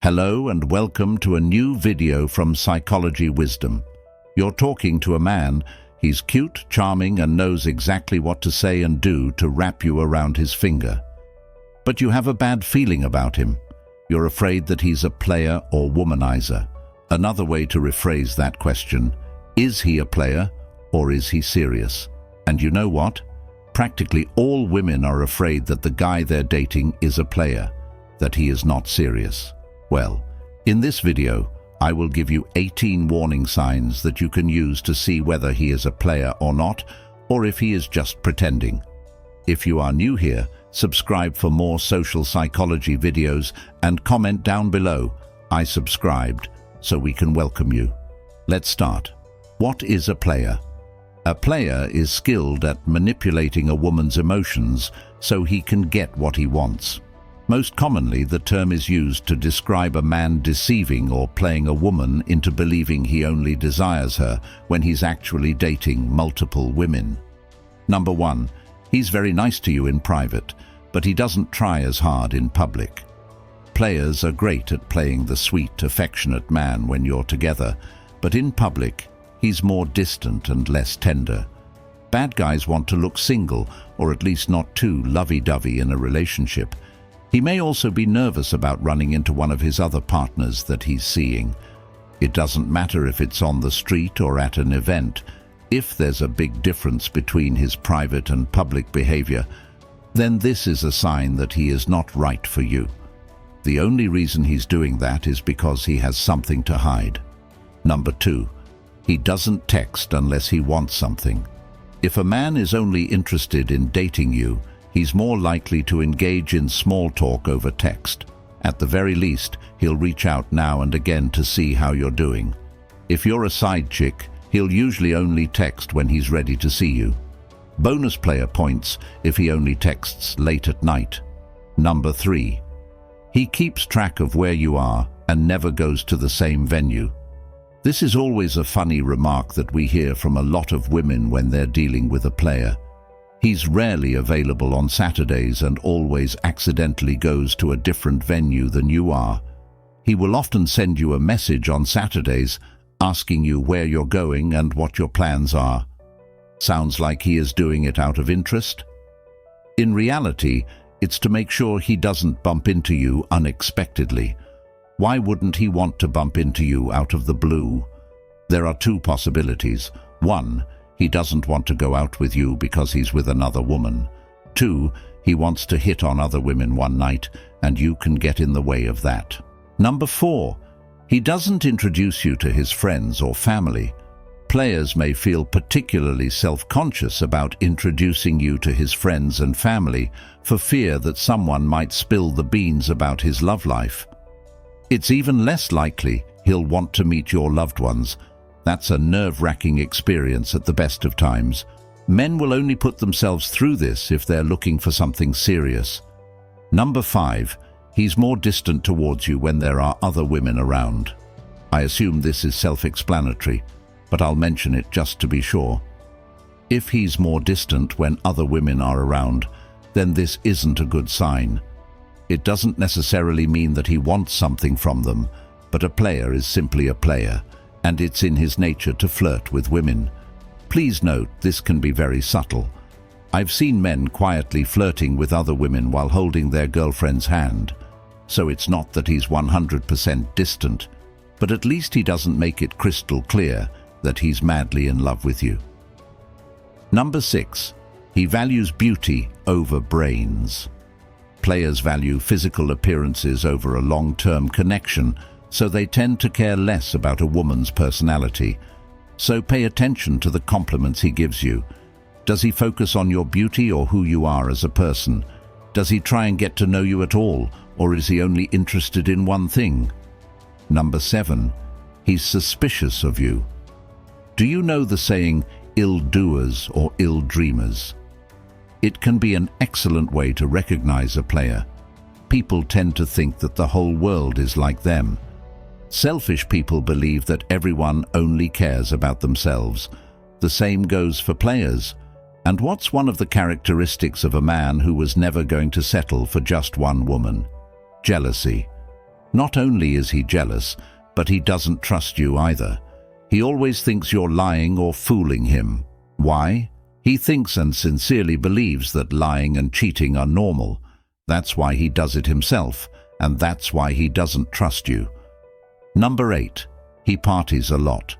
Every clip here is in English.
Hello and welcome to a new video from Psychology Wisdom. You're talking to a man. He's cute, charming, and knows exactly what to say and do to wrap you around his finger. But you have a bad feeling about him. You're afraid that he's a player or womanizer. Another way to rephrase that question, is he a player or is he serious? And you know what? Practically all women are afraid that the guy they're dating is a player, that he is not serious. Well, in this video, I will give you 18 warning signs that you can use to see whether he is a player or not, or if he is just pretending. If you are new here, subscribe for more social psychology videos and comment down below, "I subscribed," so we can welcome you. Let's start. What is a player? A player is skilled at manipulating a woman's emotions so he can get what he wants. Most commonly, the term is used to describe a man deceiving or playing a woman into believing he only desires her when he's actually dating multiple women. Number 1. He's very nice to you in private, but he doesn't try as hard in public. Players are great at playing the sweet, affectionate man when you're together, but in public, he's more distant and less tender. Bad guys want to look single, or at least not too lovey-dovey in a relationship. He may also be nervous about running into one of his other partners that he's seeing. It doesn't matter if it's on the street or at an event. If there's a big difference between his private and public behavior, then this is a sign that he is not right for you. The only reason he's doing that is because he has something to hide. Number 2. He doesn't text unless he wants something. If a man is only interested in dating you, he's more likely to engage in small talk over text. At the very least, he'll reach out now and again to see how you're doing. If you're a side chick, he'll usually only text when he's ready to see you. Bonus player points if he only texts late at night. Number 3. He keeps track of where you are and never goes to the same venue. This is always a funny remark that we hear from a lot of women when they're dealing with a player. He's rarely available on Saturdays and always accidentally goes to a different venue than you are. He will often send you a message on Saturdays asking you where you're going and what your plans are. Sounds like he is doing it out of interest? In reality, it's to make sure he doesn't bump into you unexpectedly. Why wouldn't he want to bump into you out of the blue? There are 2 possibilities. 1. He doesn't want to go out with you because he's with another woman. 2. He wants to hit on other women one night, and you can get in the way of that. Number 4. He doesn't introduce you to his friends or family. Players may feel particularly self-conscious about introducing you to his friends and family for fear that someone might spill the beans about his love life. It's even less likely he'll want to meet your loved ones. That's a nerve-wracking experience at the best of times. Men will only put themselves through this if they're looking for something serious. Number 5. He's more distant towards you when there are other women around. I assume this is self-explanatory, but I'll mention it just to be sure. If he's more distant when other women are around, then this isn't a good sign. It doesn't necessarily mean that he wants something from them, but a player is simply a player, and it's in his nature to flirt with women. Please note, this can be very subtle. I've seen men quietly flirting with other women while holding their girlfriend's hand. So it's not that he's 100% distant, but at least he doesn't make it crystal clear that he's madly in love with you. Number 6. He values beauty over brains. Players value physical appearances over a long-term connection, so they tend to care less about a woman's personality. So pay attention to the compliments he gives you. Does he focus on your beauty or who you are as a person? Does he try and get to know you at all, or is he only interested in one thing? Number 7. He's suspicious of you. Do you know the saying, ill-doers or ill-dreamers? It can be an excellent way to recognize a player. People tend to think that the whole world is like them. Selfish people believe that everyone only cares about themselves. The same goes for players. And what's one of the characteristics of a man who was never going to settle for just one woman? Jealousy. Not only is he jealous, but he doesn't trust you either. He always thinks you're lying or fooling him. Why? He thinks and sincerely believes that lying and cheating are normal. That's why he does it himself, and that's why he doesn't trust you. Number 8. He parties a lot.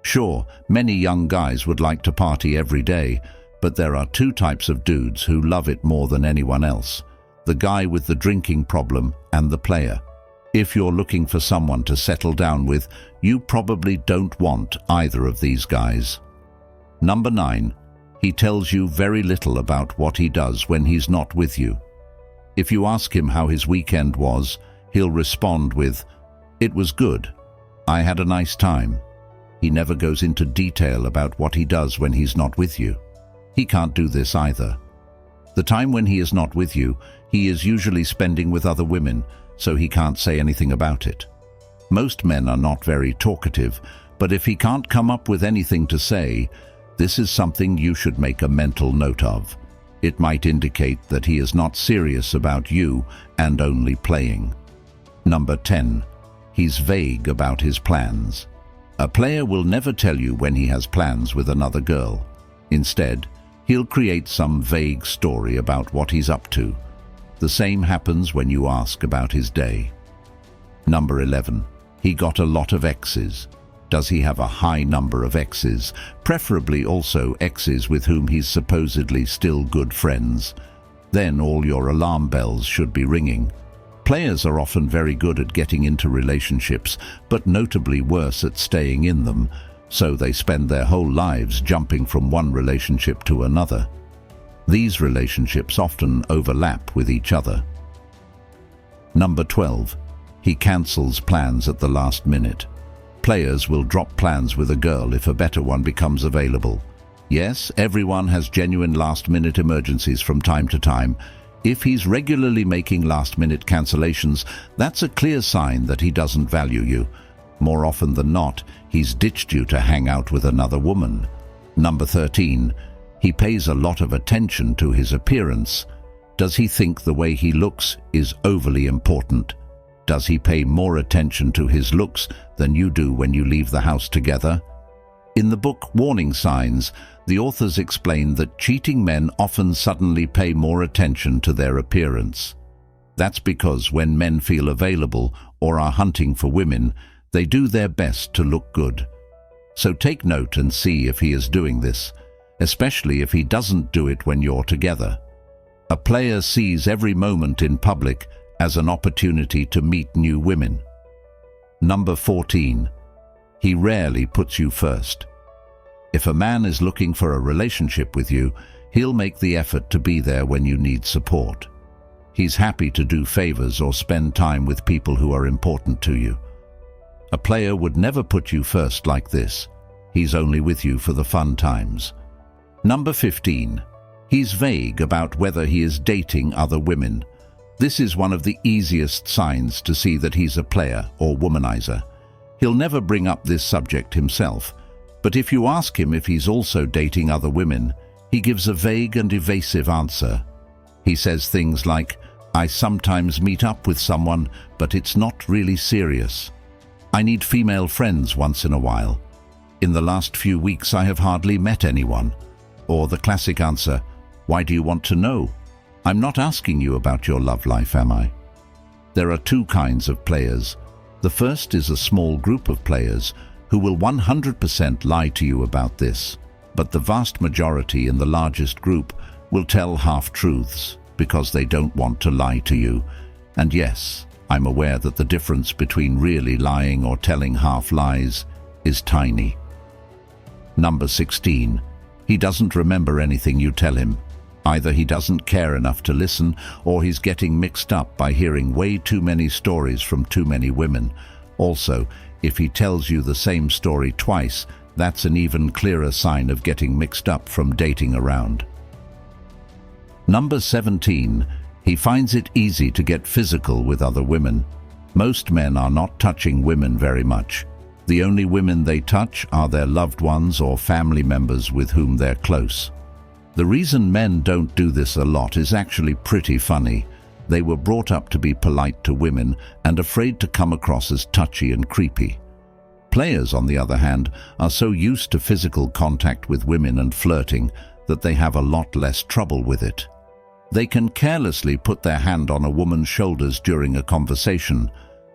Sure, many young guys would like to party every day, but there are two types of dudes who love it more than anyone else: the guy with the drinking problem and the player. If you're looking for someone to settle down with, you probably don't want either of these guys. Number 9. He tells you very little about what he does when he's not with you. If you ask him how his weekend was, he'll respond with, "It was good. I had a nice time." He never goes into detail about what he does when he's not with you. He can't do this either. The time when he is not with you, he is usually spending with other women, so he can't say anything about it. Most men are not very talkative, but if he can't come up with anything to say, this is something you should make a mental note of. It might indicate that he is not serious about you and only playing. Number 10. He's vague about his plans. A player will never tell you when he has plans with another girl. Instead, he'll create some vague story about what he's up to. The same happens when you ask about his day. Number 11. He got a lot of exes. Does he have a high number of exes, preferably also exes with whom he's supposedly still good friends? Then all your alarm bells should be ringing. Players are often very good at getting into relationships, but notably worse at staying in them, so they spend their whole lives jumping from one relationship to another. These relationships often overlap with each other. Number 12. He cancels plans at the last minute. Players will drop plans with a girl if a better one becomes available. Yes, everyone has genuine last-minute emergencies from time to time. If he's regularly making last-minute cancellations, that's a clear sign that he doesn't value you. More often than not, he's ditched you to hang out with another woman. Number 13. He pays a lot of attention to his appearance. Does he think the way he looks is overly important? Does he pay more attention to his looks than you do when you leave the house together? In the book Warning Signs, the authors explain that cheating men often suddenly pay more attention to their appearance. That's because when men feel available or are hunting for women, they do their best to look good. So take note and see if he is doing this, especially if he doesn't do it when you're together. A player sees every moment in public as an opportunity to meet new women. Number 14. He rarely puts you first. If a man is looking for a relationship with you, he'll make the effort to be there when you need support. He's happy to do favors or spend time with people who are important to you. A player would never put you first like this. He's only with you for the fun times. Number 15. He's vague about whether he is dating other women. This is one of the easiest signs to see that he's a player or womanizer. He'll never bring up this subject himself, but if you ask him if he's also dating other women, he gives a vague and evasive answer. He says things like, "I sometimes meet up with someone, but it's not really serious. I need female friends once in a while. In the last few weeks I have hardly met anyone." Or the classic answer, "Why do you want to know? I'm not asking you about your love life, am I?" There are two kinds of players. The first is a small group of players who will 100% lie to you about this, but the vast majority in the largest group will tell half-truths because they don't want to lie to you. And yes, I'm aware that the difference between really lying or telling half-lies is tiny. Number 16. He doesn't remember anything you tell him. Either he doesn't care enough to listen, or he's getting mixed up by hearing way too many stories from too many women. Also, if he tells you the same story twice, that's an even clearer sign of getting mixed up from dating around. Number 17. He finds it easy to get physical with other women. Most men are not touching women very much. The only women they touch are their loved ones or family members with whom they're close. The reason men don't do this a lot is actually pretty funny. They were brought up to be polite to women and afraid to come across as touchy and creepy. Players, on the other hand, are so used to physical contact with women and flirting that they have a lot less trouble with it. They can carelessly put their hand on a woman's shoulders during a conversation,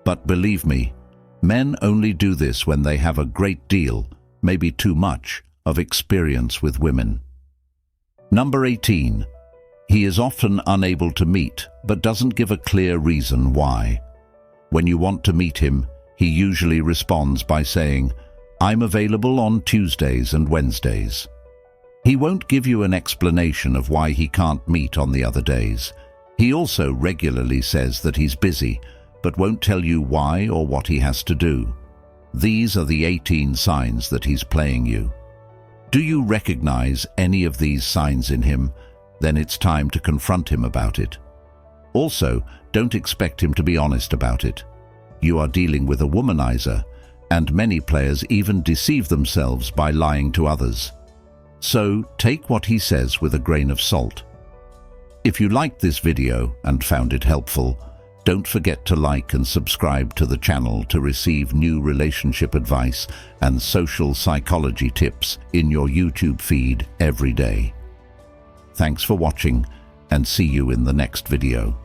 but believe me, men only do this when they have a great deal, maybe too much, of experience with women. Number 18. He is often unable to meet, but doesn't give a clear reason why. When you want to meet him, he usually responds by saying, "I'm available on Tuesdays and Wednesdays." He won't give you an explanation of why he can't meet on the other days. He also regularly says that he's busy, but won't tell you why or what he has to do. These are the 18 signs that he's playing you. Do you recognize any of these signs in him? Then it's time to confront him about it. Also, don't expect him to be honest about it. You are dealing with a womanizer, and many players even deceive themselves by lying to others. So, take what he says with a grain of salt. If you liked this video and found it helpful, don't forget to like and subscribe to the channel to receive new relationship advice and social psychology tips in your YouTube feed every day. Thanks for watching, and see you in the next video.